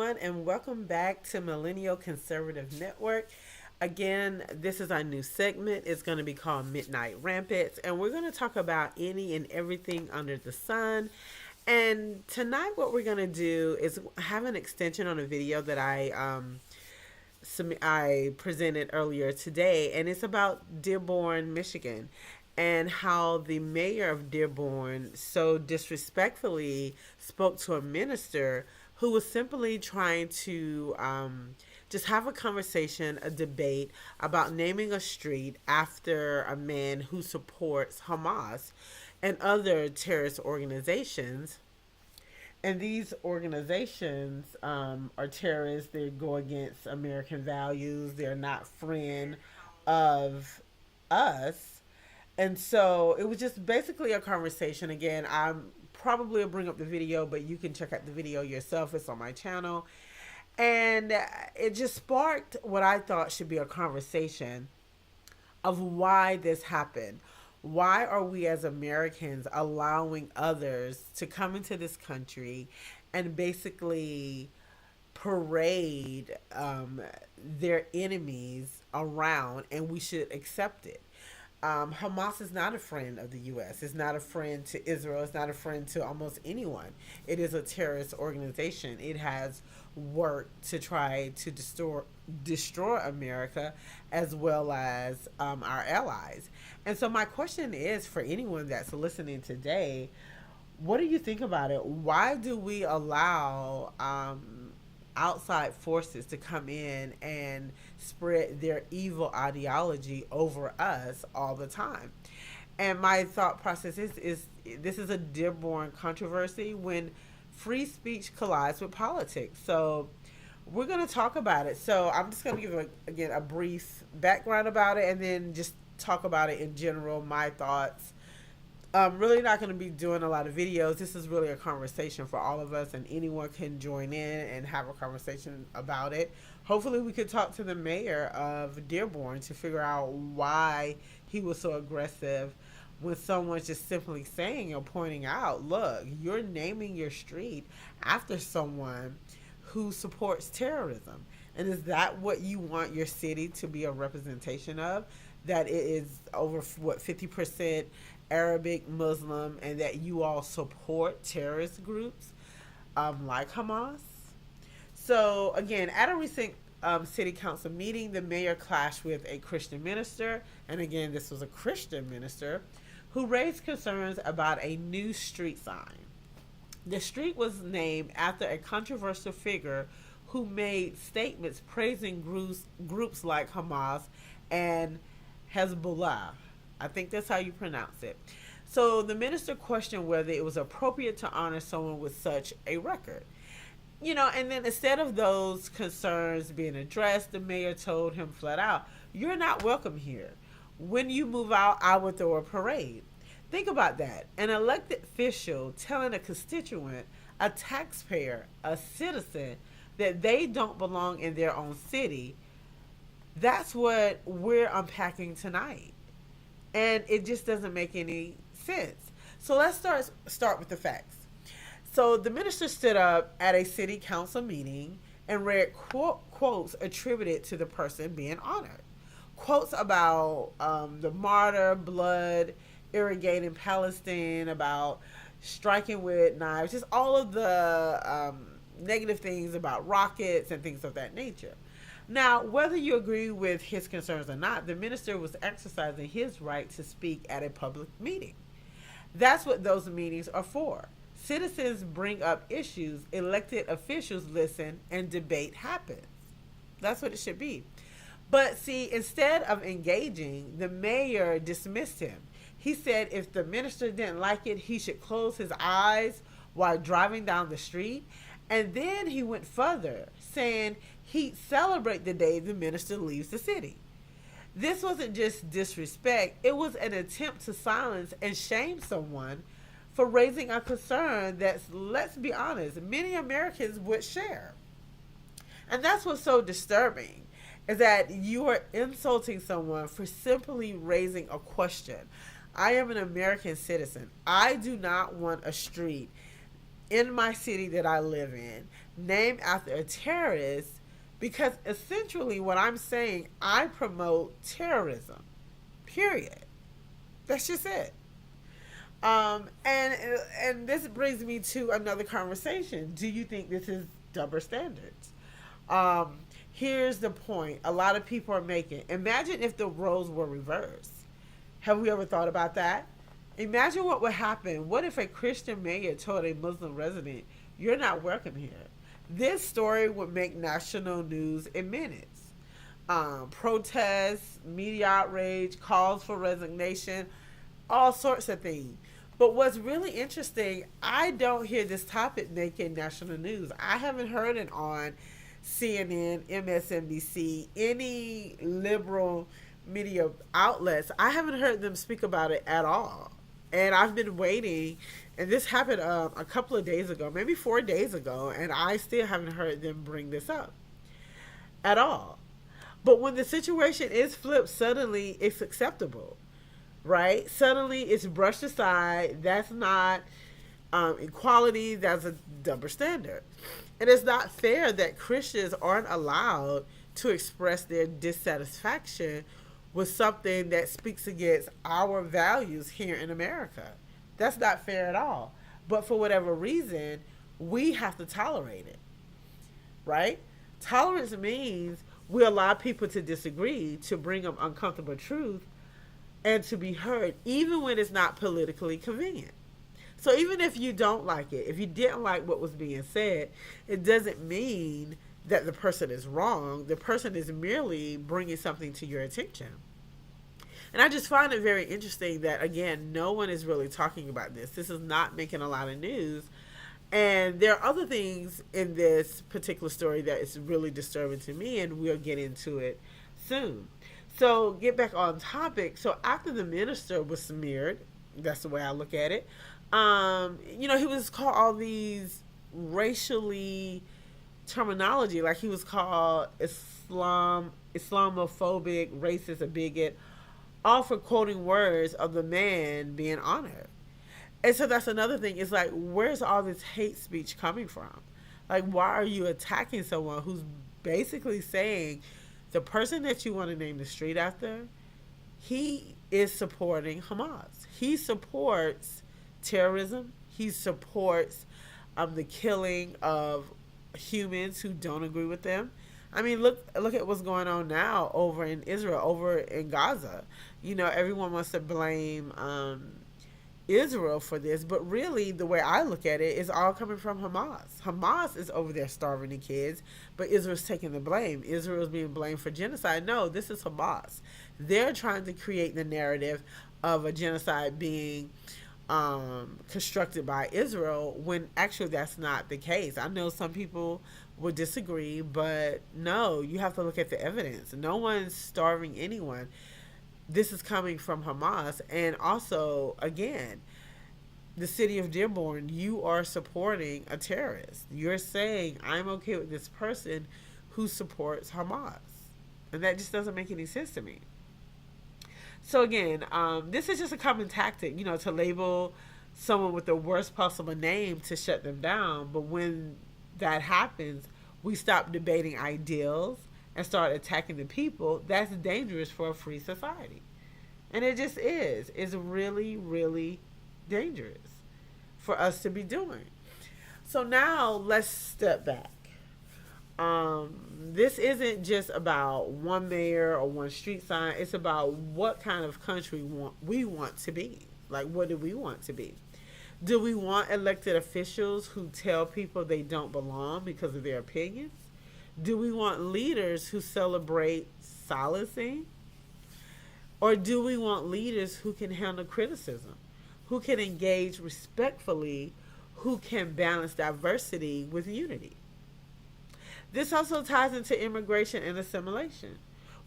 everyone, and welcome back to Millennial Conservative Network. Again, this is our new segment. It's going to be called Midnight Rampants, and we're going to talk about any and everything under the sun. And tonight, what we're going to do is have an extension on a video that I presented earlier today, and it's about Dearborn, Michigan, and how the mayor of Dearborn so disrespectfully spoke to a minister who was simply trying to just have a conversation, a debate about naming a street after a man who supports Hamas and other terrorist organizations. And these organizations are terrorists. They go against American values. They're not friend of us. And so it was just basically a conversation. Again, I'm probably will bring up the video, but you can check out the video yourself. It's on my channel. And it just sparked what I thought should be a conversation of why this happened. Why are we as Americans allowing others to come into this country and basically parade their enemies around, and we should accept it? Hamas is not a friend of the U.S. It's not a friend to Israel. It's not a friend to almost anyone. It is a terrorist organization. It has worked to try to destroy America as well as our allies. And so my question is for anyone that's listening today, what do you think about it? Why do we allow outside forces to come in and spread their evil ideology over us all the time? And my thought process is this is a Dearborn controversy when free speech collides with politics. So we're going to talk about it. So I'm just going to give, again, a brief background about it and then just talk about it in general, my thoughts. I'm really not going to be doing a lot of videos. This is really a conversation for all of us, and anyone can join in and have a conversation about it. Hopefully we could talk to the mayor of Dearborn to figure out why he was so aggressive when someone's just simply saying or pointing out, look, you're naming your street after someone who supports terrorism. And is that what you want your city to be a representation of? That it is over, 50% Arabic, Muslim, and that you all support terrorist groups like Hamas? So again, at a recent city council meeting, the mayor clashed with a Christian minister, and again, this was a Christian minister, who raised concerns about a new street sign. The street was named after a controversial figure who made statements praising groups like Hamas and Hezbollah. I think that's how you pronounce it. So the minister questioned whether it was appropriate to honor someone with such a record. And then instead of those concerns being addressed, the mayor told him flat out, you're not welcome here. When you move out, I will throw a parade. Think about that. An elected official telling a constituent, a taxpayer, a citizen, that they don't belong in their own city. That's what we're unpacking tonight. And it just doesn't make any sense. So let's start with the facts. So the minister stood up at a city council meeting and read quotes attributed to the person being honored. Quotes about the martyr, blood, irrigating Palestine, about striking with knives, just all of the negative things about rockets and things of that nature. Now, whether you agree with his concerns or not, the minister was exercising his right to speak at a public meeting. That's what those meetings are for. Citizens bring up issues, elected officials listen, and debate happens. That's what it should be. But see, instead of engaging, the mayor dismissed him. He said if the minister didn't like it, he should close his eyes while driving down the street. And then he went further, saying he'd celebrate the day the minister leaves the city. This wasn't just disrespect, it was an attempt to silence and shame someone for raising a concern that, let's be honest, many Americans would share. And that's what's so disturbing, is that you are insulting someone for simply raising a question. I am an American citizen. I do not want a street in my city that I live in named after a terrorist, because essentially what I'm saying, I promote terrorism. Period. That's just it. And this brings me to another conversation. Do you think this is double standards? Um, Here's the point a lot of people are making. Imagine if the roles were reversed. Have we ever thought about that? Imagine what would happen. What if a Christian mayor told a Muslim resident, "You're not welcome here"? This story would make national news in minutes. Protests, media outrage, calls for resignation, all sorts of things. But what's really interesting, I don't hear this topic making national news. I haven't heard it on CNN, MSNBC, any liberal media outlets. I haven't heard them speak about it at all. And I've been waiting, and this happened a couple of days ago, maybe 4 days ago, and I still haven't heard them bring this up at all. But when the situation is flipped, suddenly it's acceptable, right? Suddenly it's brushed aside. That's not equality, that's a double standard. And it's not fair that Christians aren't allowed to express their dissatisfaction with something that speaks against our values here in America. That's not fair at all. But for whatever reason, we have to tolerate it, right? Tolerance means we allow people to disagree, to bring up uncomfortable truth, and to be heard, even when it's not politically convenient. So even if you don't like it, if you didn't like what was being said, it doesn't mean that the person is wrong. The person is merely bringing something to your attention. And I just find it very interesting that, again, no one is really talking about this. This is not making a lot of news. And there are other things in this particular story that is really disturbing to me, and we'll get into it soon. So get back on topic. So after the minister was smeared, that's the way I look at it, he was called all these racially terminology, like he was called Islamophobic, racist, a bigot, all for quoting words of the man being honored. And so that's another thing. It's like, where's all this hate speech coming from? Like, why are you attacking someone who's basically saying the person that you want to name the street after, he is supporting Hamas. He supports terrorism. He supports the killing of humans who don't agree with them. I mean, look at what's going on now over in Israel, over in Gaza. Everyone wants to blame Israel for this, but really the way I look at it is all coming from Hamas. Hamas is over there starving the kids, but Israel's taking the blame. Israel's being blamed for genocide. No, this is Hamas. They're trying to create the narrative of a genocide being constructed by Israel, when actually that's not the case. I know some people would disagree, but no, you have to look at the evidence. No one's starving anyone. This is coming from Hamas. And also, again, the city of Dearborn, you are supporting a terrorist. You're saying, I'm okay with this person who supports Hamas. And that just doesn't make any sense to me. So again, this is just a common tactic, to label someone with the worst possible name to shut them down. But when that happens, we stop debating ideals and start attacking the people. That's dangerous for a free society. And it just is. It's really, really dangerous for us to be doing. So now let's step back. This isn't just about one mayor or one street sign. It's about what kind of country we want to be. Like, what do we want to be? Do we want elected officials who tell people they don't belong because of their opinions? Do we want leaders who celebrate silencing? Or do we want leaders who can handle criticism, who can engage respectfully, who can balance diversity with unity? This also ties into immigration and assimilation.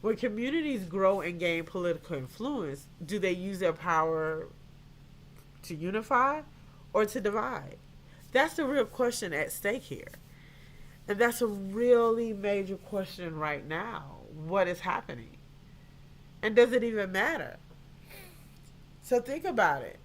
When communities grow and gain political influence, do they use their power to unify or to divide? That's the real question at stake here. And that's a really major question right now. What is happening? And does it even matter? So think about it.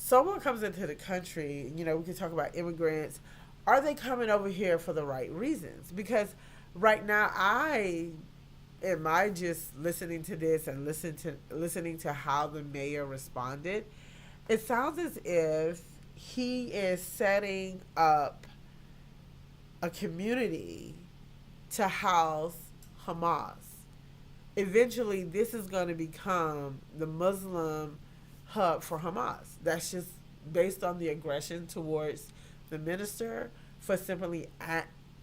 someone comes into the country, we can talk about immigrants. Are they coming over here for the right reasons? Because right now, am I just listening to this and listening to how the mayor responded? It sounds as if he is setting up a community to house Hamas. Eventually, this is going to become the Muslim hub for Hamas. That's just based on the aggression towards the minister for simply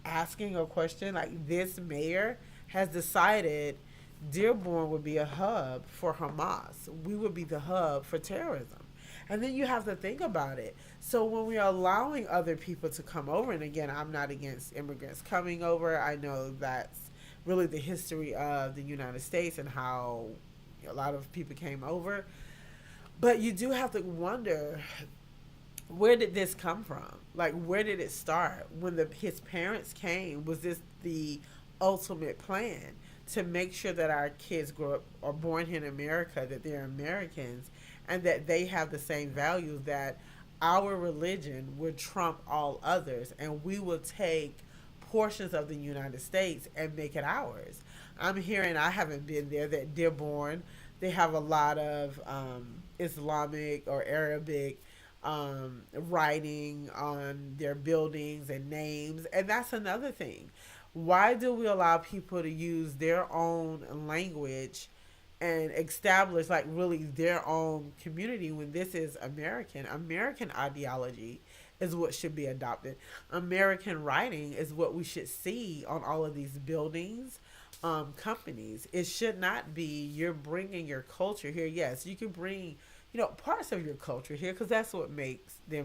asking a question. Like, this mayor has decided Dearborn would be a hub for Hamas. We would be the hub for terrorism. And then you have to think about it. So when we are allowing other people to come over, and again, I'm not against immigrants coming over. I know that's really the history of the United States and how a lot of people came over. But you do have to wonder, where did this come from? Like, where did it start? When his parents came, was this the ultimate plan to make sure that our kids grow up or born here in America, that they're Americans, and that they have the same values, that our religion would trump all others, and we will take portions of the United States and make it ours? I'm hearing, I haven't been there, that Dearborn, they have a lot of Islamic or Arabic writing on their buildings and names. And that's another thing. Why do we allow people to use their own language and establish like really their own community when this is American ideology is what should be adopted. American writing is what we should see on all of these buildings, companies. It should not be you're bringing your culture here. Yes, you can bring parts of your culture here because that's what makes the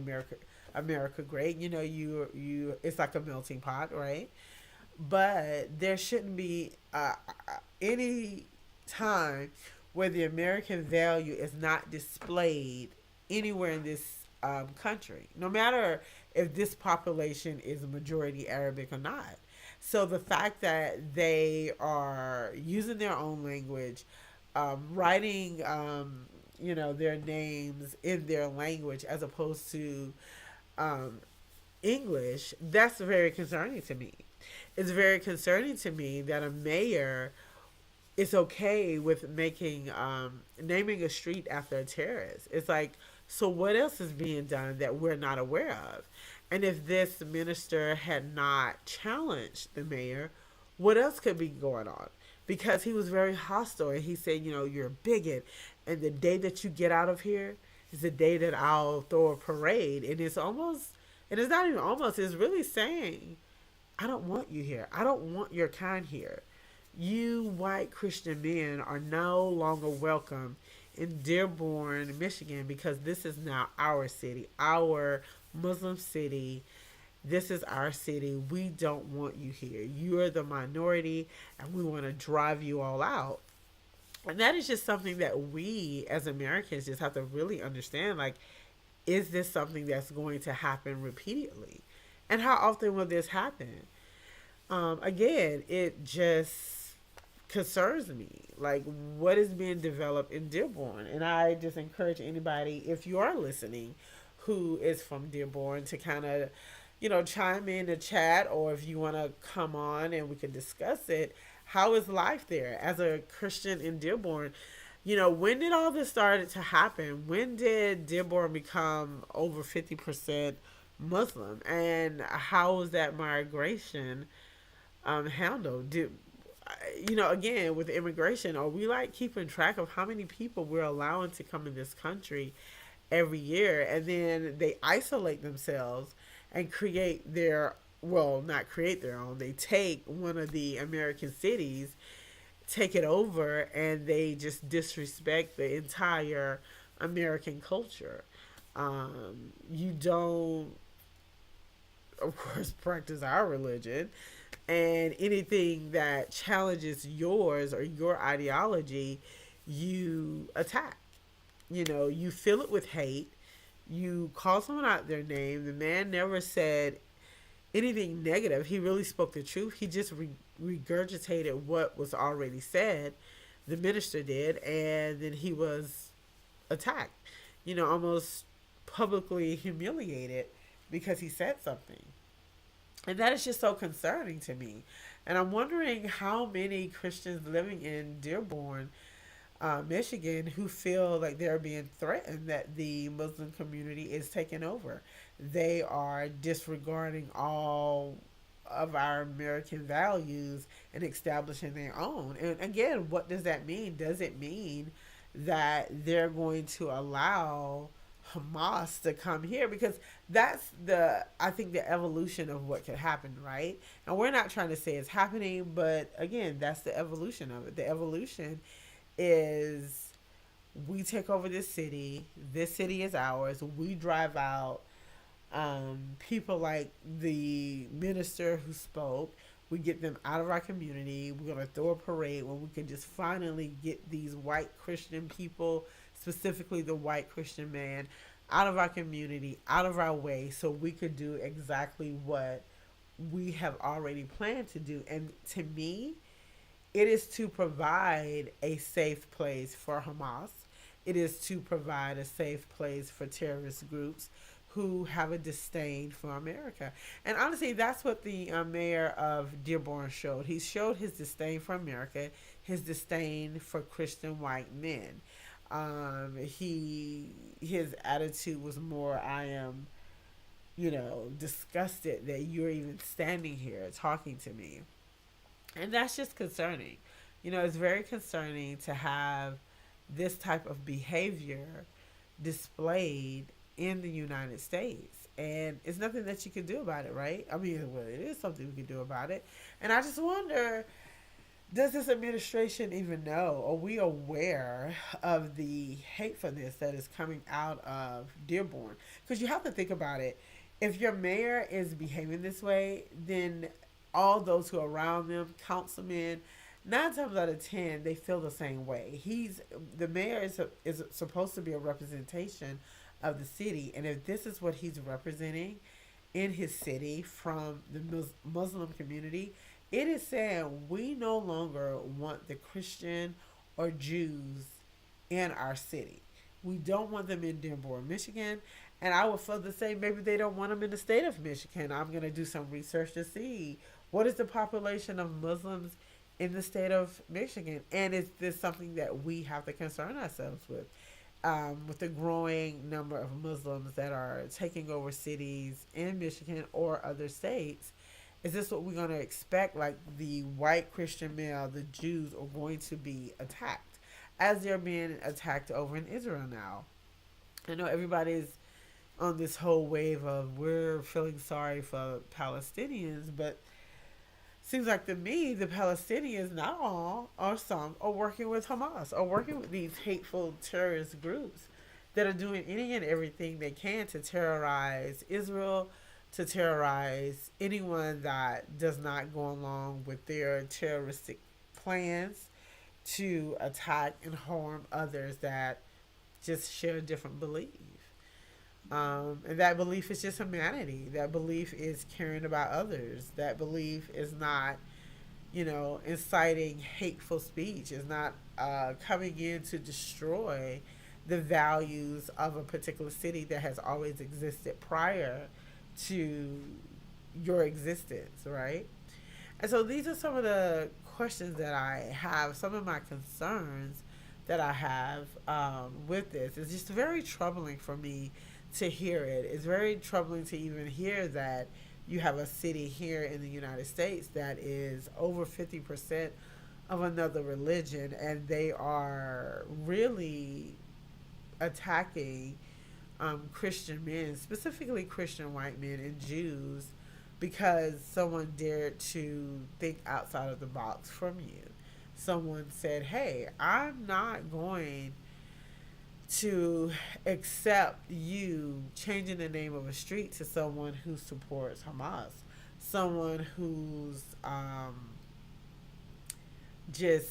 America great. You it's like a melting pot, right? But there shouldn't be any time where the American value is not displayed anywhere in this country, no matter if this population is a majority Arabic or not. So the fact that they are using their own language, writing, their names in their language as opposed to English, that's very concerning to me. It's very concerning to me that a mayor is okay with making naming a street after a terrorist. It's like, so what else is being done that we're not aware of? And if this minister had not challenged the mayor, what else could be going on? Because he was very hostile and he said, you're a bigot, and the day that you get out of here is the day that I'll throw a parade. And it's not even almost, it's really saying, I don't want you here. I don't want your kind here. You white Christian men are no longer welcome in Dearborn, Michigan, because this is now our city, our Muslim city. This is our city. We don't want you here. You are the minority, and we want to drive you all out. And that is just something that we as Americans just have to really understand. Like, is this something that's going to happen repeatedly? And how often will this happen? Again, it just concerns me. Like, what is being developed in Dearborn? And I just encourage anybody, if you are listening, who is from Dearborn, to kind of, chime in the chat, or if you want to come on and we can discuss it. How is life there as a Christian in Dearborn? When did all this started to happen? When did Dearborn become over 50% Muslim? And how was that migration handled? Again, with immigration, are we like keeping track of how many people we're allowing to come in this country every year? And then they isolate themselves and create not create their own. They take one of the American cities, take it over, and they just disrespect the entire American culture. You don't, of course, practice our religion, and anything that challenges yours or your ideology, you attack. You fill it with hate. You call someone out their name. The man never said anything negative. He really spoke the truth. He just regurgitated what was already said. The minister did, and then he was attacked. Almost publicly humiliated because he said something. And that is just so concerning to me. And I'm wondering how many Christians living in Dearborn, Michigan, who feel like they're being threatened, that the Muslim community is taking over. They are disregarding all of our American values and establishing their own. And again, what does that mean? Does it mean that they're going to allow Hamas to come here? Because that's the, I think, the evolution of what could happen, right? And we're not trying to say it's happening, but again, that's the evolution of it. The evolution is we take over this city is ours, we drive out people like the minister who spoke. We get them out of our community. We're going to throw a parade when we can just finally get these white Christian people, specifically the white Christian man, out of our community, out of our way, so we could do exactly what we have already planned to do. And to me, it is to provide a safe place for Hamas. It is to provide a safe place for terrorist groups who have a disdain for America. And honestly, that's what the mayor of Dearborn showed. He showed his disdain for America, his disdain for Christian white men. His attitude was more, I am, disgusted that you're even standing here talking to me. And that's just concerning. It's very concerning to have this type of behavior displayed in the United States. And it's nothing that you can do about it, right? I mean, well, it is something we can do about it. And I just wonder, does this administration even know? Are we aware of the hatefulness that is coming out of Dearborn? Because you have to think about it. If your mayor is behaving this way, then all those who are around them, councilmen, 9 times out of 10, they feel the same way. The mayor is supposed to be a representation of the city, and if this is what he's representing in his city from the Muslim community, it is saying we no longer want the Christian or Jews in our city. We don't want them in Dearborn, Michigan, and I would further say maybe they don't want them in the state of Michigan. I'm going to do some research to see what is the population of Muslims in the state of Michigan, and is this something that we have to concern ourselves with the growing number of Muslims that are taking over cities in Michigan or other states? Is this what we're going to expect? Like the white Christian male, the Jews are going to be attacked as they're being attacked over in Israel now. I know everybody's on this whole wave of we're feeling sorry for Palestinians, but seems like to me the Palestinians, not all, or some, are working with Hamas, or working with these hateful terrorist groups that are doing any and everything they can to terrorize Israel, to terrorize anyone that does not go along with their terroristic plans to attack and harm others that just share a different belief. And that belief is just humanity. That belief is caring about others. That belief is not, inciting hateful speech. Is not coming in to destroy the values of a particular city that has always existed prior to your existence, right? And so these are some of the questions that I have, some of my concerns that I have with this. It's just very troubling for me to hear it. It's very troubling to even hear that you have a city here in the United States that is over 50% of another religion, and they are really attacking Christian men, specifically Christian white men and Jews, because someone dared to think outside of the box from you. Someone said, hey, I'm not going to accept you changing the name of a street to someone who supports Hamas, someone who's just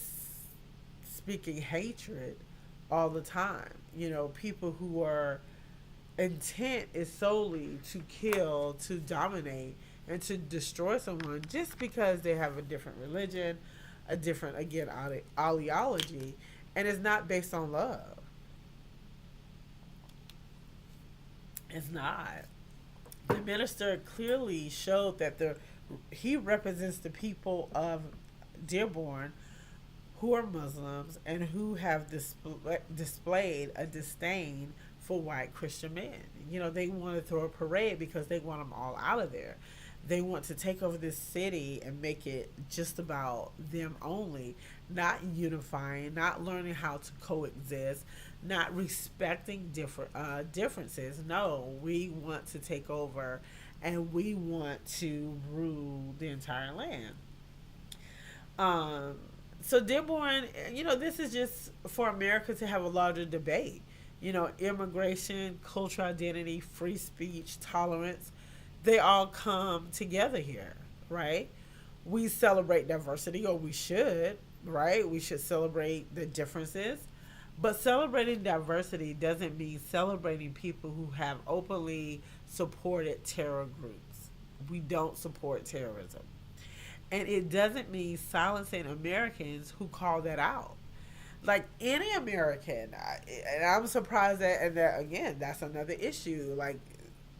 speaking hatred all the time. People who are intent is solely to kill, to dominate, and to destroy someone just because they have a different religion, a different, again, ideology, and it's not based on love. It's not. The minister clearly showed that he represents the people of Dearborn who are Muslims and who have displayed a disdain for white Christian men. You know, they want to throw a parade because they want them all out of there. They want to take over this city and make it just about them only, not unifying, not learning how to coexist, not respecting differences. No, we want to take over and we want to rule the entire land. Um, so Dearborn, this is just for America to have a larger debate. Immigration, cultural identity, free speech, tolerance, they all come together here, right? We celebrate diversity, or we should, right? We should celebrate the differences. But celebrating diversity doesn't mean celebrating people who have openly supported terror groups. We don't support terrorism. And it doesn't mean silencing Americans who call that out. Like any American, and I'm surprised that, and that again, that's another issue. Like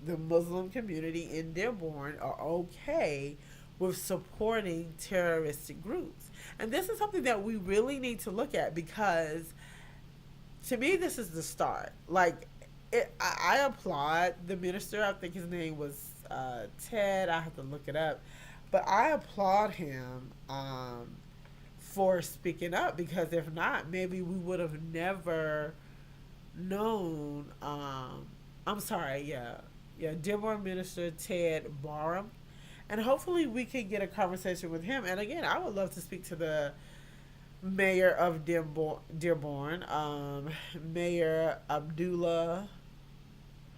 the Muslim community in Dearborn are okay with supporting terroristic groups. And this is something that we really need to look at because to me, this is the start. Like, I applaud the minister. I think his name was Ted. I have to look it up. But I applaud him for speaking up because if not, maybe we would have never known. I'm sorry, yeah. Yeah, Dearborn Minister Ted Barham. And hopefully we can get a conversation with him. And again, I would love to speak to the mayor of Dearborn, Mayor Abdullah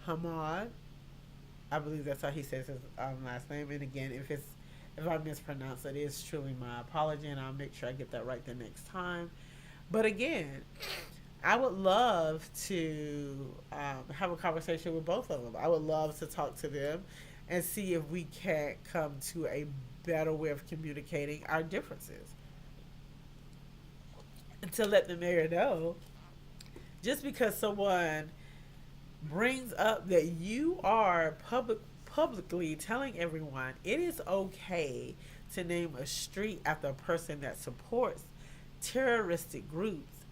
Hamad. I believe that's how he says his last name. And again, if I mispronounce it, it's truly my apology, and I'll make sure I get that right the next time. But again, I would love to have a conversation with both of them. I would love to talk to them and see if we can't come to a better way of communicating our differences. And to let the mayor know, just because someone brings up that you are publicly telling everyone it is okay to name a street after a person that supports terroristic groups,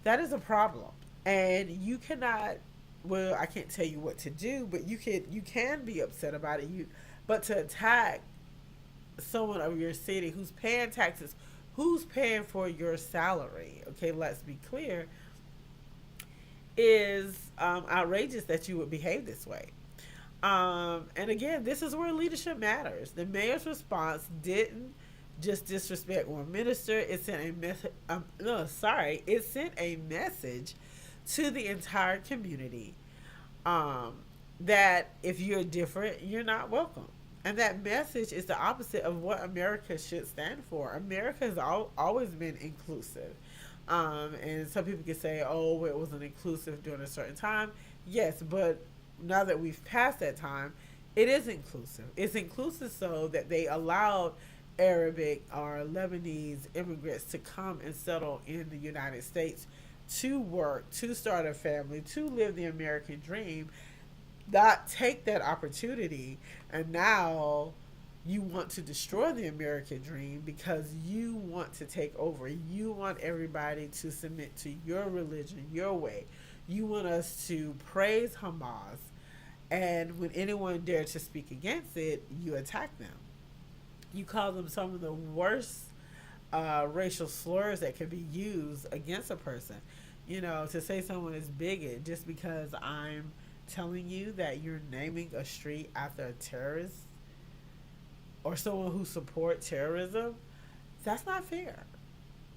that is a problem. And you cannot, well, I can't tell you what to do, but you can be upset about it. But to attack someone of your city who's paying taxes, who's paying for your salary, okay, let's be clear, is outrageous that you would behave this way. And again, this is where leadership matters. The mayor's response didn't just disrespect one minister. It sent a message. No, sorry, it sent a message to the entire community that if you're different, you're not welcome. And that message is the opposite of what America should stand for. America has always been inclusive. And some people can say, oh, it wasn't inclusive during a certain time. Yes, but now that we've passed that time, it is inclusive. It's inclusive so that they allowed Arabic or Lebanese immigrants to come and settle in the United States to work, to start a family, to live the American dream, not take that opportunity, and now you want to destroy the American dream because you want to take over. You want everybody to submit to your religion, your way. You want us to praise Hamas, and when anyone dares to speak against it, you attack them. You call them some of the worst racial slurs that can be used against a person. To say someone is bigot just because I'm telling you that you're naming a street after a terrorist or someone who supports terrorism, that's not fair.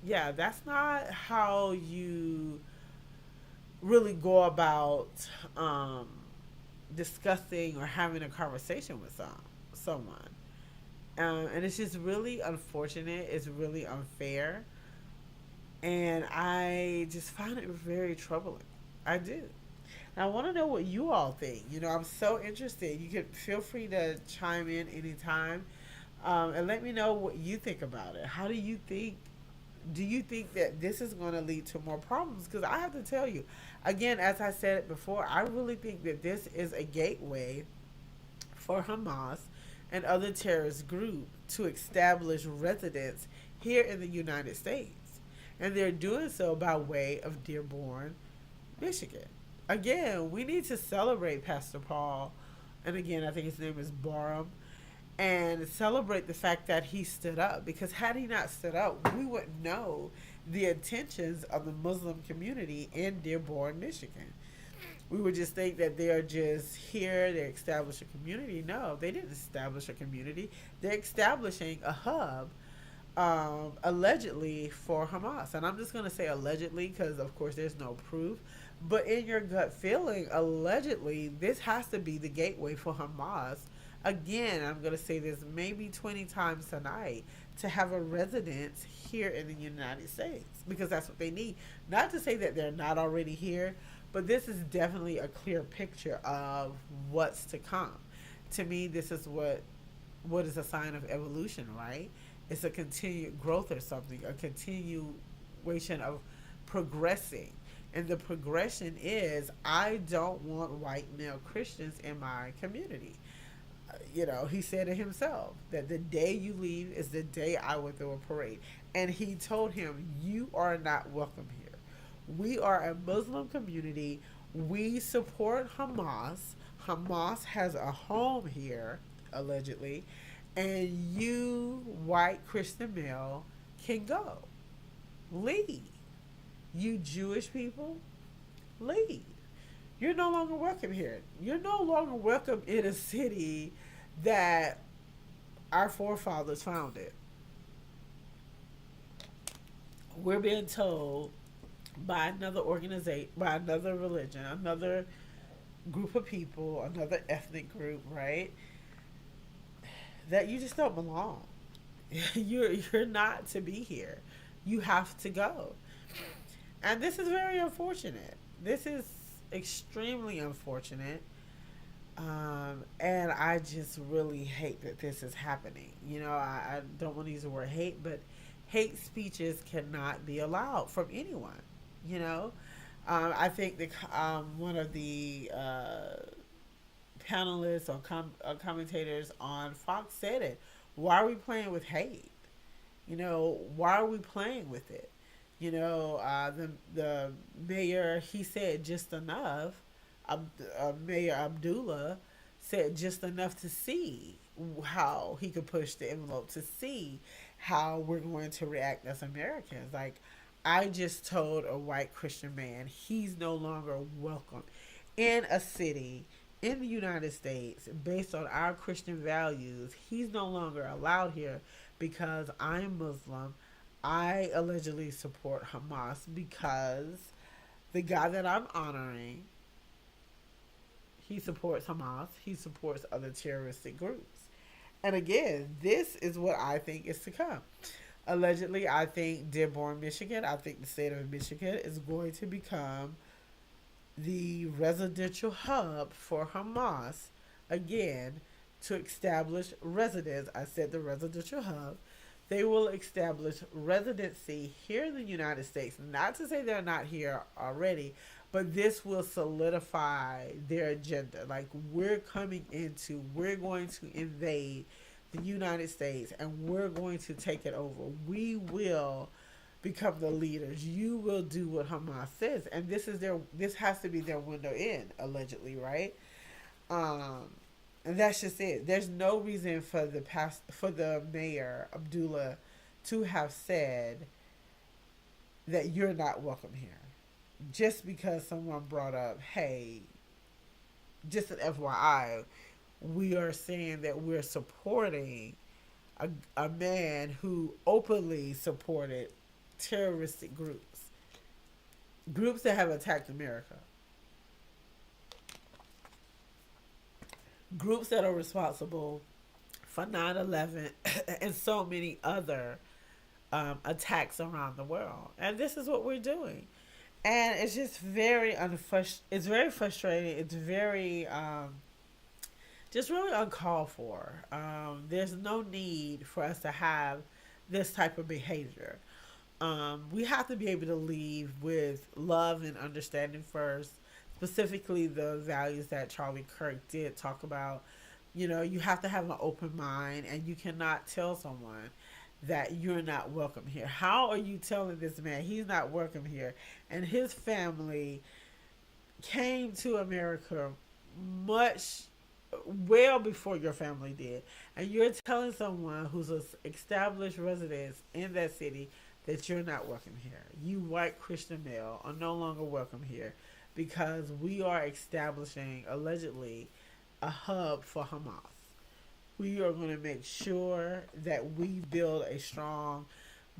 Yeah, that's not how you really go about discussing or having a conversation with someone. And it's just really unfortunate. It's really unfair. And I just find it very troubling. I do. And I want to know what you all think. I'm so interested. You can feel free to chime in anytime and let me know what you think about it. How do you think Do you think that this is going to lead to more problems? Because I have to tell you, again, as I said it before, I really think that this is a gateway for Hamas and other terrorist groups to establish residence here in the United States. And they're doing so by way of Dearborn, Michigan. Again, we need to celebrate Pastor Paul, and again, I think his name is Barham, and celebrate the fact that he stood up, because had he not stood up, we wouldn't know the intentions of the Muslim community in Dearborn, Michigan. We would just think that they're just here, they establish a community. No, they didn't establish a community. They're establishing a hub, allegedly for Hamas. And I'm just going to say allegedly because, of course, there's no proof. But in your gut feeling, allegedly, this has to be the gateway for Hamas. Again, I'm going to say this maybe 20 times tonight, to have a residence here in the United States, because that's what they need. Not to say that they're not already here, but this is definitely a clear picture of what's to come. To me, this is what is a sign of evolution, right? It's a continued growth or something, a continuation of progressing. And the progression is, I don't want white male Christians in my community. He said it himself that the day you leave is the day I will throw a parade. And he told him, you are not welcome here. We are a Muslim community. We support Hamas. Hamas has a home here, allegedly. And you, white Christian male, can go. Leave. You Jewish people, leave. You're no longer welcome here. You're no longer welcome in a city that our forefathers founded. We're being told by another organization, by another religion, another group of people, another ethnic group, right? That you just don't belong. You're not to be here. You have to go. And this is very unfortunate. This is extremely unfortunate. And I just really hate that this is happening. I don't want to use the word hate, but hate speeches cannot be allowed from anyone. I think one of the panelists or commentators on Fox said it. Why are we playing with hate? Why are we playing with it? The mayor, he said just enough. Mayor Abdullah said just enough to see how he could push the envelope, to see how we're going to react as Americans. Like, I just told a white Christian man he's no longer welcome in a city in the United States based on our Christian values. He's no longer allowed here because I'm Muslim. I allegedly support Hamas because the guy that I'm honoring, he supports Hamas. He supports other terroristic groups. And again, this is what I think is to come. Allegedly, I think Dearborn, Michigan, I think the state of Michigan is going to become the residential hub for Hamas, again, to establish residence. I said the residential hub. They will establish residency here in the United States. Not to say they're not here already, but this will solidify their agenda. Like, we're going to invade the United States and we're going to take it over. We will become the leaders. You will do what Hamas says. And this has to be their window in, allegedly, right? And that's just it. There's no reason for the mayor Abdullah to have said that you're not welcome here, just because someone brought up, hey, just an FYI, we are saying that we're supporting a man who openly supported terroristic groups that have attacked America. Groups that are responsible for 9/11 and so many other attacks around the world. And this is what we're doing. And it's just it's very frustrating. It's very, just really uncalled for. There's no need for us to have this type of behavior. we have to be able to leave with love and understanding first, specifically the values that Charlie Kirk did talk about. You know, you have to have an open mind, and you cannot tell someone that you're not welcome here. How are you telling this man he's not welcome here? And his family came to America much well before your family did. And you're telling someone who's an established resident in that city that you're not welcome here. You white Christian male are no longer welcome here because we are establishing, allegedly, a hub for Hamas. We are going to make sure that we build a strong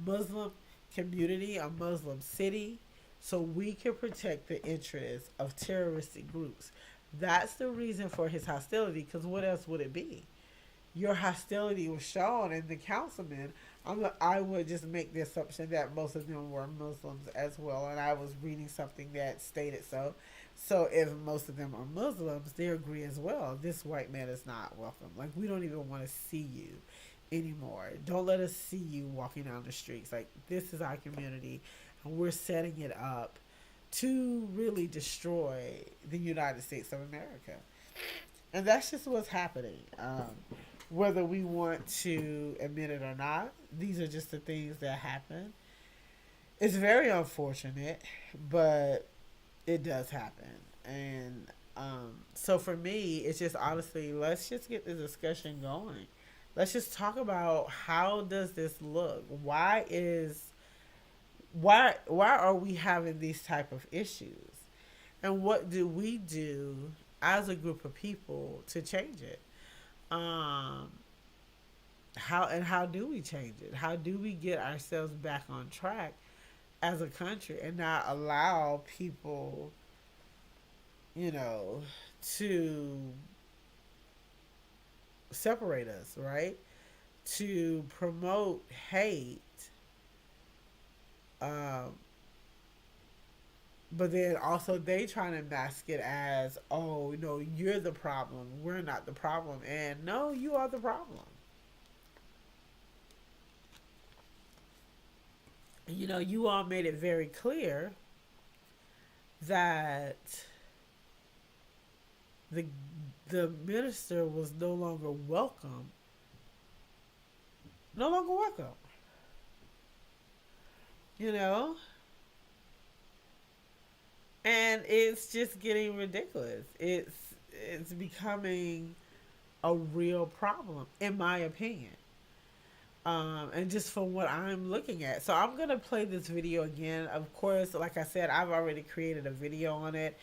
Muslim community, a Muslim city, so we can protect the interests of terroristic groups. That's the reason for his hostility, because what else would it be? Your hostility was shown, and the councilmen, I would just make the assumption that most of them were Muslims as well, and I was reading something that stated so. So if most of them are Muslims, they agree as well. This white man is not welcome. Like, we don't even want to see you anymore. Don't let us see you walking down the streets. Like, this is our community, and we're setting it up to really destroy the United States of America. And that's just what's happening. Whether we want to admit it or not, these are just the things that happen. It's very unfortunate, but it does happen. And so for me, it's just honestly, let's just get the discussion going. Let's just talk about, how does this look? Why are we having these type of issues? And what do we do as a group of people to change it? How do we change it? How do we get ourselves back on track as a country and not allow people, to separate us, right? To promote hate, but then also they trying to mask it as, oh, no, you're the problem, we're not the problem. And no, you are the problem. You all made it very clear that the minister was no longer welcome. No longer welcome. And it's just getting ridiculous. It's becoming a real problem, in my opinion. And just from what I'm looking at. So I'm going to play this video again. Of course, like I said, I've already created a video on it.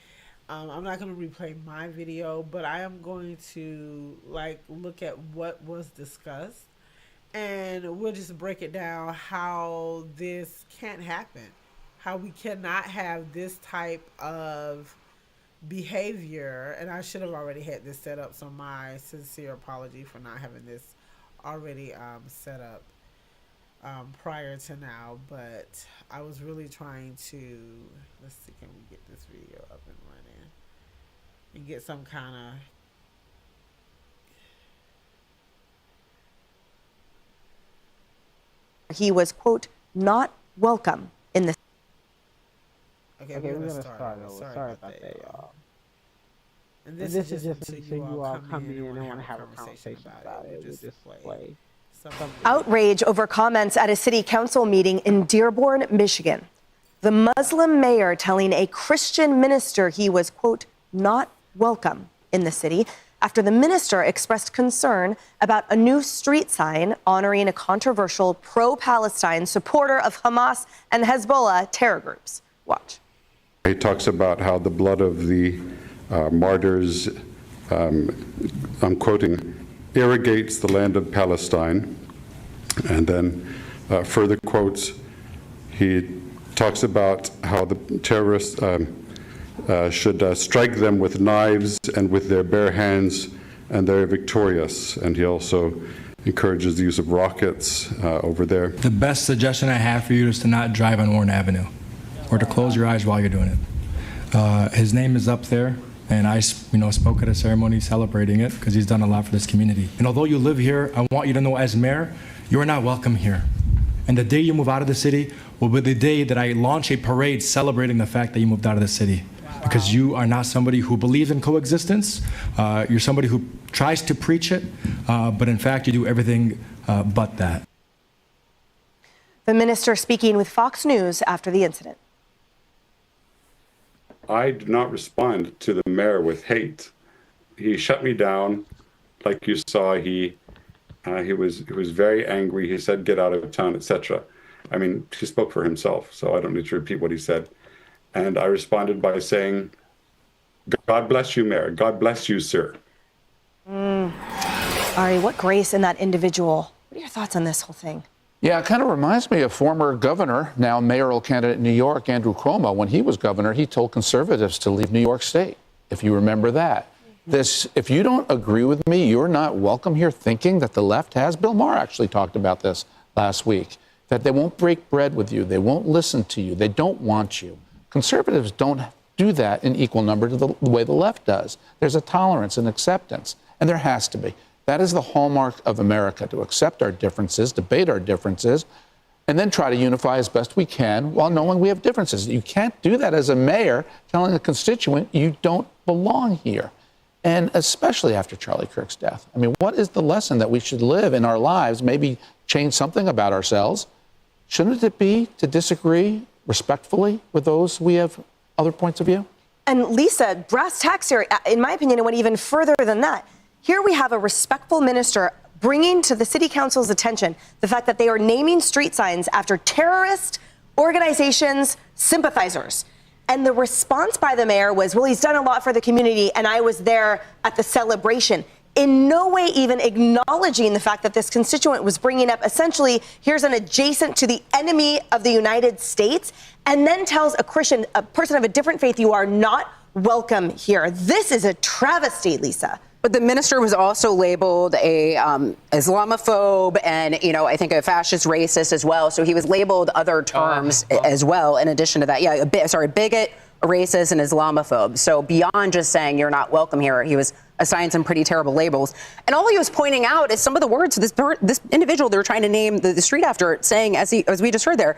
I'm not going to replay my video, but I am going to look at what was discussed. And we'll just break it down, how this can't happen. How we cannot have this type of behavior. And I should have already had this set up, so my sincere apology for not having this already set up prior to now. But I was really trying to, let's see, can we get this video up and running and get some kind of, he was, quote, not welcome in the... Okay, we're gonna start over. Sorry about that, y'all. And this is just until you all come in and want to have a conversation about it. We'll just play something. Outrage over comments at a city council meeting in Dearborn, Michigan. The Muslim mayor telling a Christian minister he was, quote, not welcome in the city after the minister expressed concern about a new street sign honoring a controversial pro-Palestine supporter of Hamas and Hezbollah terror groups. Watch. He talks about how the blood of the martyrs, I'm quoting, irrigates the land of Palestine. And then further quotes, he talks about how the terrorists should strike them with knives and with their bare hands, and they're victorious. And he also encourages the use of rockets over there. The best suggestion I have for you is to not drive on Warren Avenue, or to close your eyes while you're doing it. His name is up there, and I spoke at a ceremony celebrating it because he's done a lot for this community. And although you live here, I want you to know, as mayor, you are not welcome here. And the day you move out of the city will be the day that I launch a parade celebrating the fact that you moved out of the city. Because you are not somebody who believes in coexistence. You're somebody who tries to preach it, but in fact, you do everything but that. The minister speaking with Fox News after the incident. I did not respond to the mayor with hate. He shut me down, like you saw. He was very angry. He said, "Get out of town," etc. I mean, he spoke for himself, so I don't need to repeat what he said. And I responded by saying, "God bless you, Mayor. God bless you, sir." Ari, what grace in that individual. What are your thoughts on this whole thing? Yeah, it kind of reminds me of former governor, now mayoral candidate in New York, Andrew Cuomo. When he was governor, he told conservatives to leave New York State, if you remember that. If you don't agree with me, you're not welcome here, thinking that the left has. Bill Maher actually talked about this last week, that they won't break bread with you. They won't listen to you. They don't want you. Conservatives don't do that in equal number to the way the left does. There's a tolerance and acceptance, and there has to be. That is the hallmark of America, to accept our differences, debate our differences, and then try to unify as best we can while knowing we have differences. You can't do that as a mayor telling a constituent you don't belong here. And especially after Charlie Kirk's death. I mean, what is the lesson that we should live in our lives, maybe change something about ourselves? Shouldn't it be to disagree respectfully with those we have other points of view? And Lisa, brass tacks here, in my opinion, it went even further than that. Here we have a respectful minister bringing to the city council's attention the fact that they are naming street signs after terrorist organizations' sympathizers. And the response by the mayor was, well, he's done a lot for the community, and I was there at the celebration. In no way even acknowledging the fact that this constituent was bringing up, essentially, here's an adjacent to the enemy of the United States, and then tells a Christian, a person of a different faith, you are not welcome here. This is a travesty, Lisa. But the minister was also labeled a Islamophobe and, I think a fascist racist as well. So he was labeled other terms as well in addition to that. Yeah, bigot, a racist, and Islamophobe. So beyond just saying you're not welcome here, he was assigned some pretty terrible labels. And all he was pointing out is some of the words this individual they were trying to name the street after, saying, as we just heard there,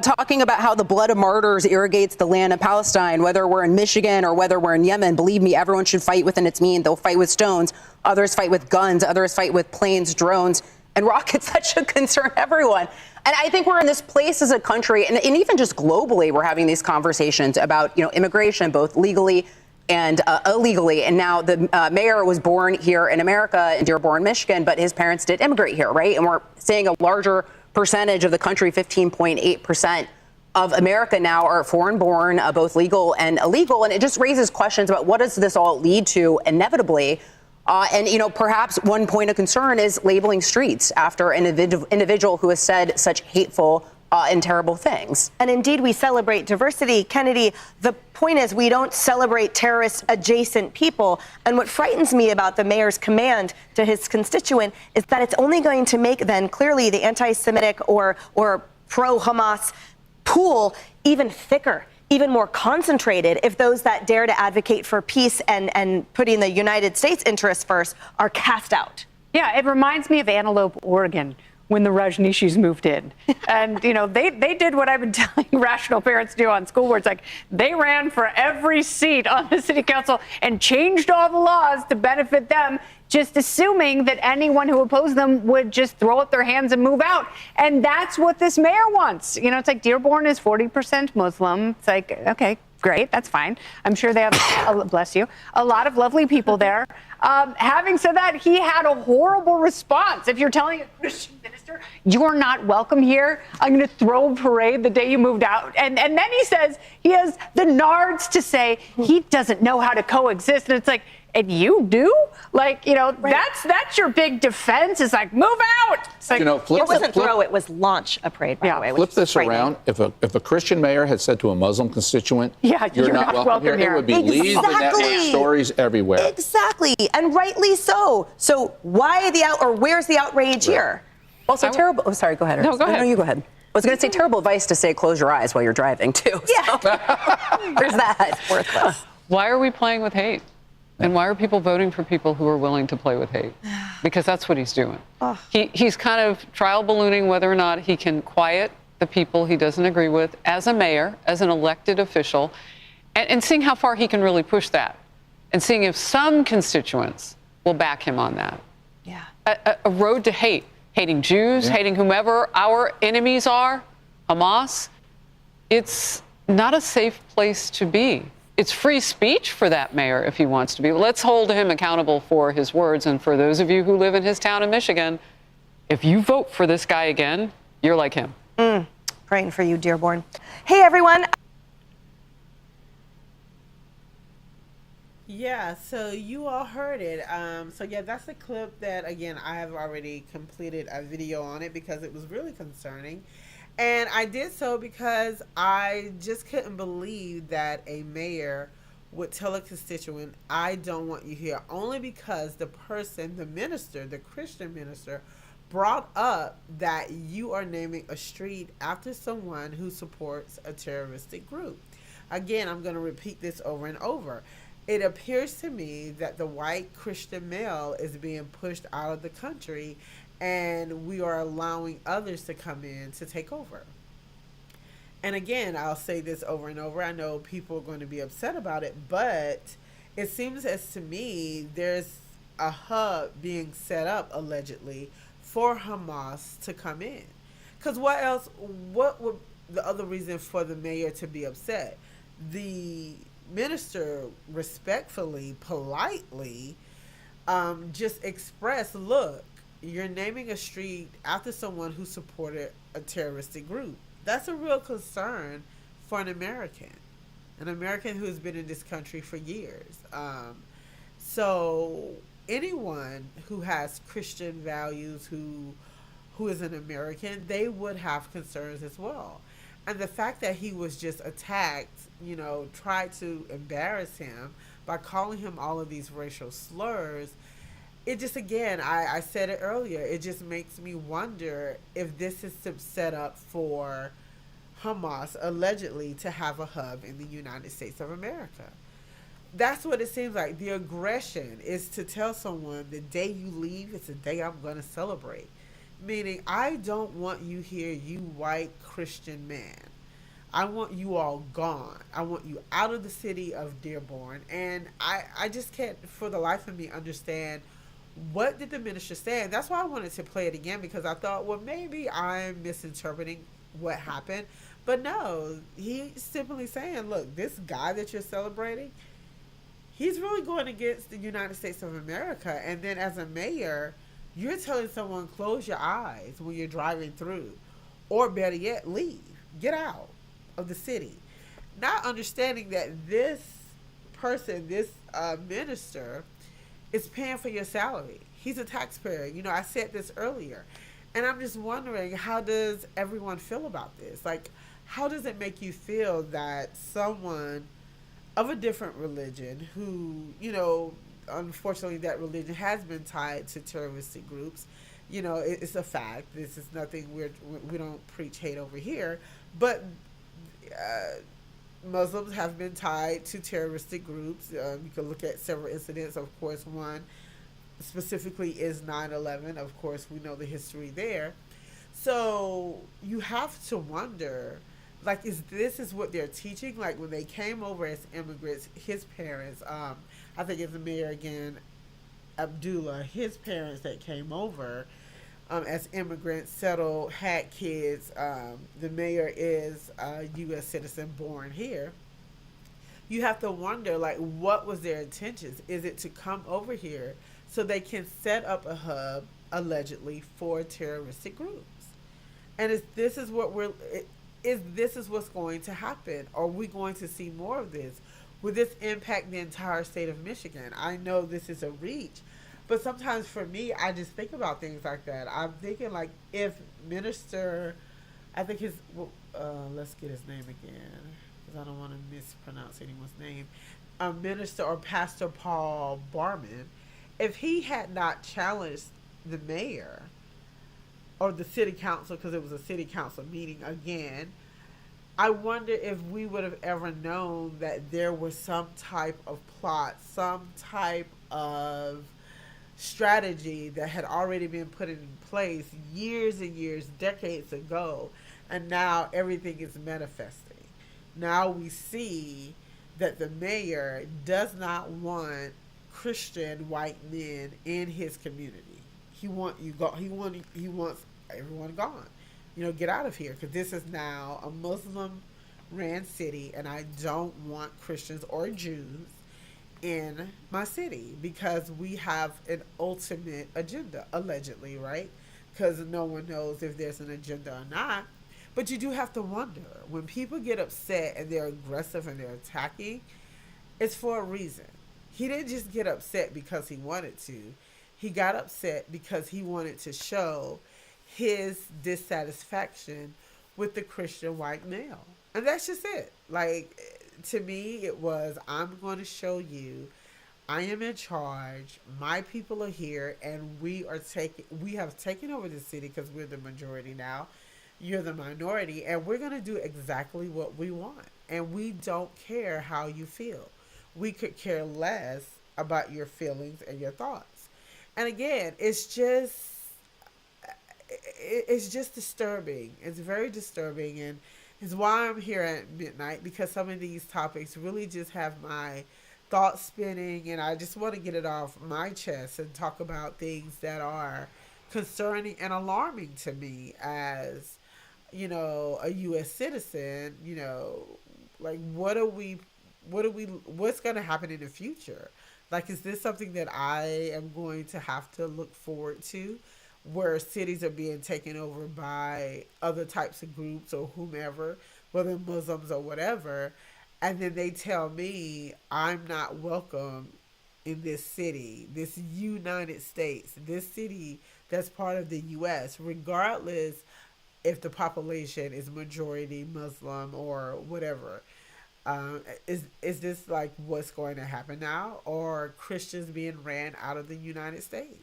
talking about how the blood of martyrs irrigates the land of Palestine, whether we're in Michigan or whether we're in Yemen. Believe me, everyone should fight within its means. They'll fight with stones. Others fight with guns. Others fight with planes, drones, and rockets. That should concern everyone. And I think we're in this place as a country, and even just globally, we're having these conversations about, immigration, both legally and illegally. And now the mayor was born here in America, in Dearborn, Michigan, but his parents did immigrate here, right? And we're seeing a larger percentage of the country, 15.8% of America now are foreign-born, both legal and illegal. And it just raises questions about what does this all lead to inevitably. And perhaps one point of concern is labeling streets after an individual who has said such hateful and terrible things. And indeed, we celebrate diversity. Kennedy, the point is we don't celebrate terrorist adjacent people. And what frightens me about the mayor's command to his constituent is that it's only going to make then clearly the anti-Semitic or pro-Hamas pool even thicker, even more concentrated if those that dare to advocate for peace and putting the United States interests first are cast out. Yeah, it reminds me of Antelope, Oregon, when the Rajneeshis moved in. And, they did what I've been telling rational parents to do on school boards. Like, they ran for every seat on the city council and changed all the laws to benefit them, just assuming that anyone who opposed them would just throw up their hands and move out. And that's what this mayor wants. It's like Dearborn is 40% Muslim. It's like, okay, great, that's fine. I'm sure they have, bless you, a lot of lovely people there. Having said that, he had a horrible response. If you're telling a Christian minister, you're not welcome here, I'm going to throw a parade the day you moved out. And then he says he has the nards to say he doesn't know how to coexist. And it's like, and you do? Like, right. That's your big defense. It's like, move out. It's like, it wasn't throw, it was launch a parade, by the way. Flip this around. If a Christian mayor had said to a Muslim constituent, you're not welcome here, it would be leads and network stories everywhere. Exactly. And rightly so. So why where's the outrage here? Also terrible. Oh, sorry, go ahead. No, go ahead. No, you go ahead. I was going to say terrible advice to say close your eyes while you're driving, too. Yeah. So, there's that. Worthless. Why are we playing with hate? And why are people voting for people who are willing to play with hate? Because that's what he's doing. Oh. He's kind of trial ballooning whether or not he can quiet the people he doesn't agree with as a mayor, as an elected official, and seeing how far he can really push that, and seeing if some constituents will back him on that. Yeah. A road to hate, hating Jews, hating whomever our enemies are, Hamas. It's not a safe place to be. It's free speech for that mayor if he wants to be. Let's hold him accountable for his words. And for those of you who live in his town in Michigan, if you vote for this guy again, you're like him. Praying for you, Dearborn. Hey, everyone. Yeah, so you all heard it. So yeah, that's a clip that, again, I have already completed a video on it because it was really concerning. And I did so because I just couldn't believe that a mayor would tell a constituent, I don't want you here, only because the person, the minister, the Christian minister, brought up that you are naming a street after someone who supports a terroristic group. Again, I'm going to repeat this over and over. It appears to me that the white Christian male is being pushed out of the country, and we are allowing others to come in to take over. And again, I'll say this over and over. I know people are going to be upset about it, but it seems as to me there's a hub being set up, allegedly, for Hamas to come in. Because what would the other reason for the mayor to be upset? The minister respectfully, politely, just expressed, look, you're naming a street after someone who supported a terroristic group. That's a real concern for an American who has been in this country for years. So anyone who has Christian values, who is an American, they would have concerns as well. And the fact that he was just attacked, tried to embarrass him by calling him all of these racial slurs, it just, again, I said it earlier, it just makes me wonder if this is set up for Hamas, allegedly, to have a hub in the United States of America. That's what it seems like. The aggression is to tell someone the day you leave is the day I'm going to celebrate. Meaning, I don't want you here, you white Christian man. I want you all gone. I want you out of the city of Dearborn. And I just can't, for the life of me, understand what did the minister say. And that's why I wanted to play it again, because I thought, well, maybe I'm misinterpreting what happened. But no, he's simply saying, look, this guy that you're celebrating, he's really going against the United States of America. And then as a mayor, you're telling someone, close your eyes when you're driving through. Or better yet, leave. Get out of the city. Not understanding that this person, this minister, is paying for your salary. He's a taxpayer. I said this earlier. And I'm just wondering, how does everyone feel about this? Like, how does it make you feel that someone of a different religion who, unfortunately that religion has been tied to terroristic groups, it's a fact. This is nothing we don't preach hate over here. But Muslims have been tied to terroristic groups. You can look at several incidents. Of course, one specifically is 9/11. Of course, we know the history there. So you have to wonder, like, this is what they're teaching? Like, when they came over as immigrants, his parents, I think it's the mayor again, Abdullah, his parents that came over as immigrants, settled, had kids. The mayor is a U.S. citizen born here. You have to wonder, like, what was their intentions? Is it to come over here so they can set up a hub, allegedly, for terroristic groups? And if this is what this is what's going to happen? Are we going to see more of this? Will this impact the entire state of Michigan? I know this is a reach, but sometimes for me, I just think about things like that. I'm thinking, like, if Minister, I think let's get his name again, because I don't want to mispronounce anyone's name, Minister or Pastor Paul Barman, if he had not challenged the mayor or the city council, because it was a city council meeting again, I wonder if we would have ever known that there was some type of plot, some type of strategy that had already been put in place years and years, decades ago, and now everything is manifesting. Now we see that the mayor does not want Christian white men in his community. He wants everyone gone. Get out of here, because this is now a Muslim ran city, and I don't want Christians or Jews in my city, because we have an ultimate agenda, allegedly, right? Because no one knows if there's an agenda or not. But you do have to wonder, when people get upset and they're aggressive and they're attacking, it's for a reason. He didn't just get upset because he wanted to. He got upset because he wanted to show his dissatisfaction with the Christian white male. And that's just it. Like, to me, it was, I'm going to show you I am in charge. My people are here, and we have taken over the city because we're the majority now. You're the minority, and we're going to do exactly what we want. And we don't care how you feel. We could care less about your feelings and your thoughts. And again, it's just disturbing. It's very disturbing, and it's why I'm here at midnight, because some of these topics really just have my thoughts spinning, and I just want to get it off my chest and talk about things that are concerning and alarming to me as, a U.S. citizen. Like, what's going to happen in the future? Like, is this something that I am going to have to look forward to, where cities are being taken over by other types of groups or whomever, whether Muslims or whatever, and then they tell me I'm not welcome in this city, this United States, this city that's part of the U.S., regardless if the population is majority Muslim or whatever. Is this like what's going to happen now? Or Christians being ran out of the United States?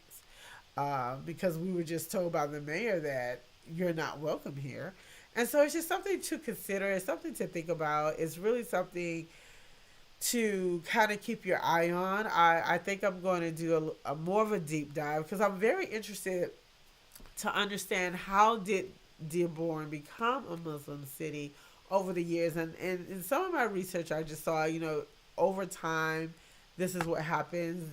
Because we were just told by the mayor that you're not welcome here. And so it's just something to consider. It's something to think about. It's really something to kind of keep your eye on. I think I'm going to do a more of a deep dive, because I'm very interested to understand, how did Dearborn become a Muslim city over the years. And in some of my research, I just saw, over time, this is what happens.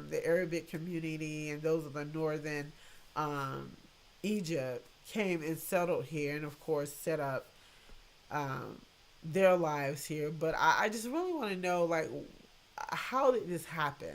The Arabic community and those of the northern Egypt came and settled here, and of course set up their lives here. But I just really want to know, like, how did this happen?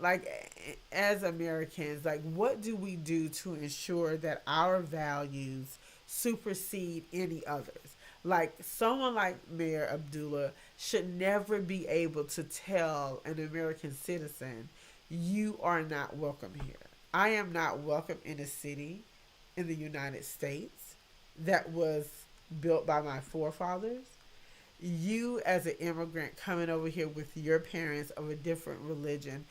Like, as Americans, like, what do we do to ensure that our values supersede any others? Like, someone like Mayor Abdullah should never be able to tell an American citizen, you are not welcome here. I am not welcome in a city in the United States that was built by my forefathers. You, as an immigrant coming over here with your parents of a different religion,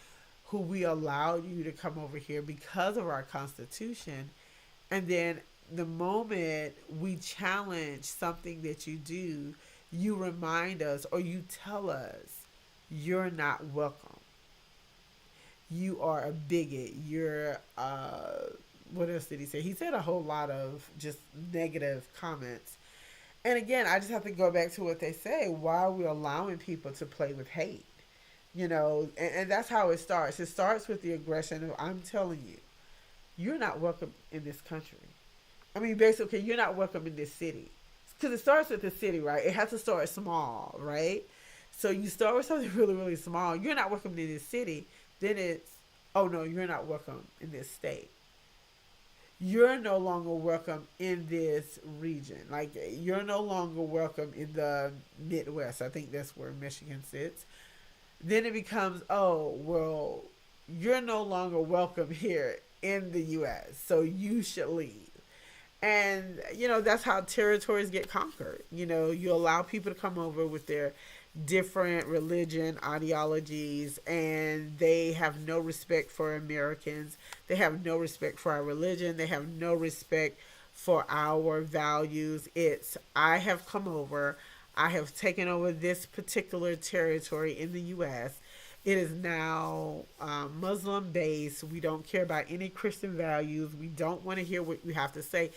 who we allowed you to come over here because of our Constitution, and then the moment we challenge something that you do, you remind us, or you tell us, you're not welcome. You are a bigot. You're, what else did he say? He said a whole lot of just negative comments. And again, I just have to go back to what they say. Why are we allowing people to play with hate? And that's how it starts. It starts with the aggression of, I'm telling you, you're not welcome in this country. I mean, basically, you're not welcome in this city. Because it starts with the city, right? It has to start small, right? So you start with something really, really small. You're not welcome in this city. Then it's, oh no, you're not welcome in this state. You're no longer welcome in this region. Like, you're no longer welcome in the Midwest. I think that's where Michigan sits. Then it becomes, oh, well, you're no longer welcome here in the U.S., so you should leave. And, that's how territories get conquered. You allow people to come over with their different religion, ideologies, and they have no respect for Americans. They have no respect for our religion. They have no respect for our values. It's, I have come over, I have taken over this particular territory in the U.S. It is now Muslim based. We don't care about any Christian values. We don't want to hear what you have to say.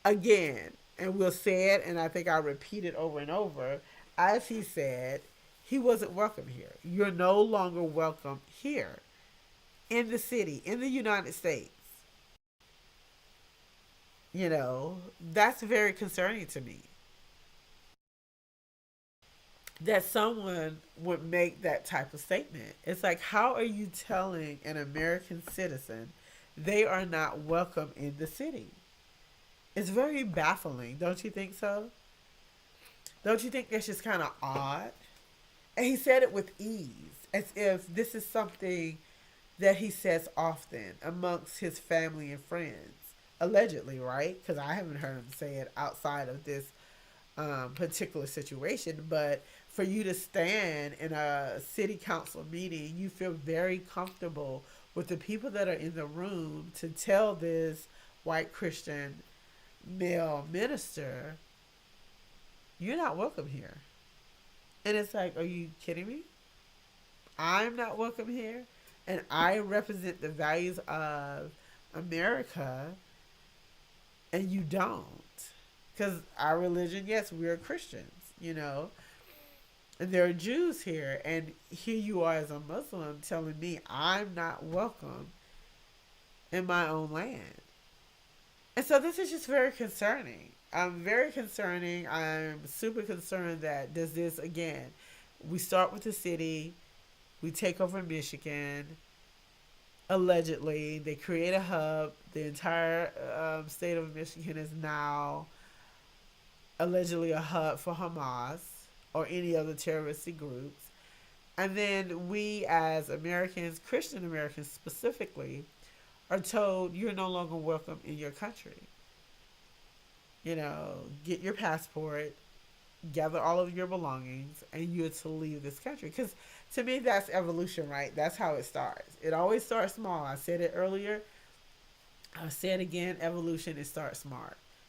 Again, and we'll say it, and I think I'll repeat it over and over. As he said, he wasn't welcome here. You're no longer welcome here in the city, in the United States. You know, that's very concerning to me. That someone would make that type of statement. It's like, how are you telling an American citizen they are not welcome in the city? It's very baffling, don't you think so? Don't you think that's just kind of odd? And he said it with ease, as if this is something that he says often amongst his family and friends. Allegedly, right? Because I haven't heard him say it outside of this particular situation. But for you to stand in a city council meeting, you feel very comfortable with the people that are in the room to tell this white Christian male minister, you're not welcome here. And it's like, are you kidding me? I'm not welcome here, and I represent the values of America, and you don't. Because our religion, yes, we're Christians, you know, and there are Jews here, and here you are as a Muslim telling me I'm not welcome in my own land. And so this is just very concerning. Very concerning. I'm super concerned that does this, again, we start with the city, we take over Michigan, allegedly, they create a hub, the entire state of Michigan is now allegedly a hub for Hamas or any other terroristic groups. And then we as Americans, Christian Americans specifically, are told you're no longer welcome in your country. You know, get your passport, gather all of your belongings, and you're to leave this country. Because to me, that's evolution, right? That's how it starts. It always starts small. I said it earlier. I'll say it again. Evolution, it starts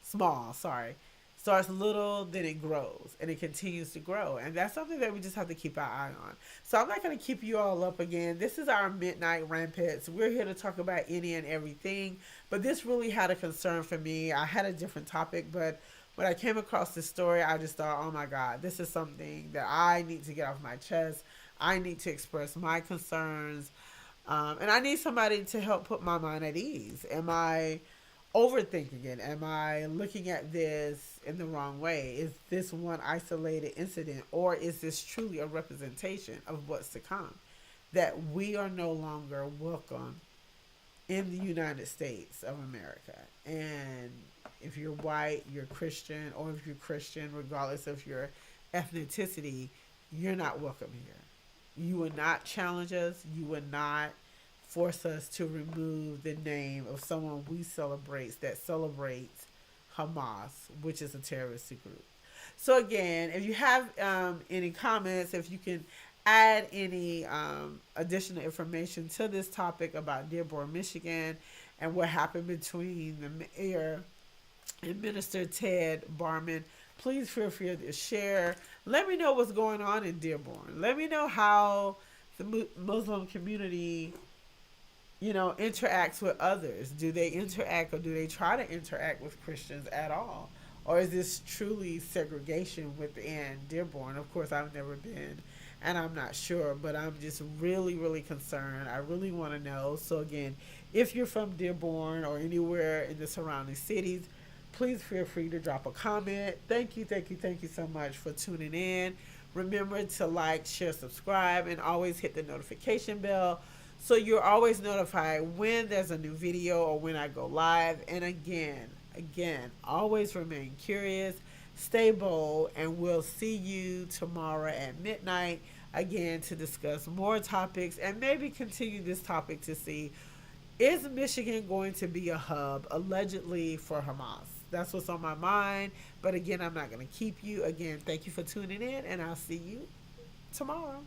small, starts little, then it grows, and it continues to grow. And that's something that we just have to keep our eye on. So I'm not going to keep you all up again. This is our Midnight Rampants. We're here to talk about any and everything, but this really had a concern for me. I had a different topic, but when I came across this story, I just thought, oh my God, this is something that I need to get off my chest. I need to express my concerns, and I need somebody to help put my mind at ease. Am I overthinking it? Am I looking at this in the wrong way? Is this one isolated incident, or is this truly a representation of what's to come? That we are no longer welcome in the United States of America. And if you're white, you're Christian, or if you're Christian, regardless of your ethnicity, you're not welcome here. You will not challenge us. You will not force us to remove the name of someone we celebrate that celebrates Hamas, which is a terrorist group. So again, if you have any comments, if you can add any additional information to this topic about Dearborn, Michigan, and what happened between the mayor and Minister Ted Barman, please feel free to share. Let me know what's going on in Dearborn. Let me know how the Muslim community, you know, interacts with others. Do they interact, or do they try to interact with Christians at all? Or is this truly segregation within Dearborn? Of course, I've never been, and I'm not sure, but I'm just really, really concerned. I really want to know. So again, if you're from Dearborn or anywhere in the surrounding cities, please feel free to drop a comment. Thank you so much for tuning in. Remember to like, share, subscribe, and always hit the notification bell so you're always notified when there's a new video or when I go live. And again, always remain curious, stay bold, and we'll see you tomorrow at midnight again to discuss more topics and maybe continue this topic to see, is Michigan going to be a hub allegedly for Hamas? That's what's on my mind. But again, I'm not going to keep you. Again, thank you for tuning in, and I'll see you tomorrow.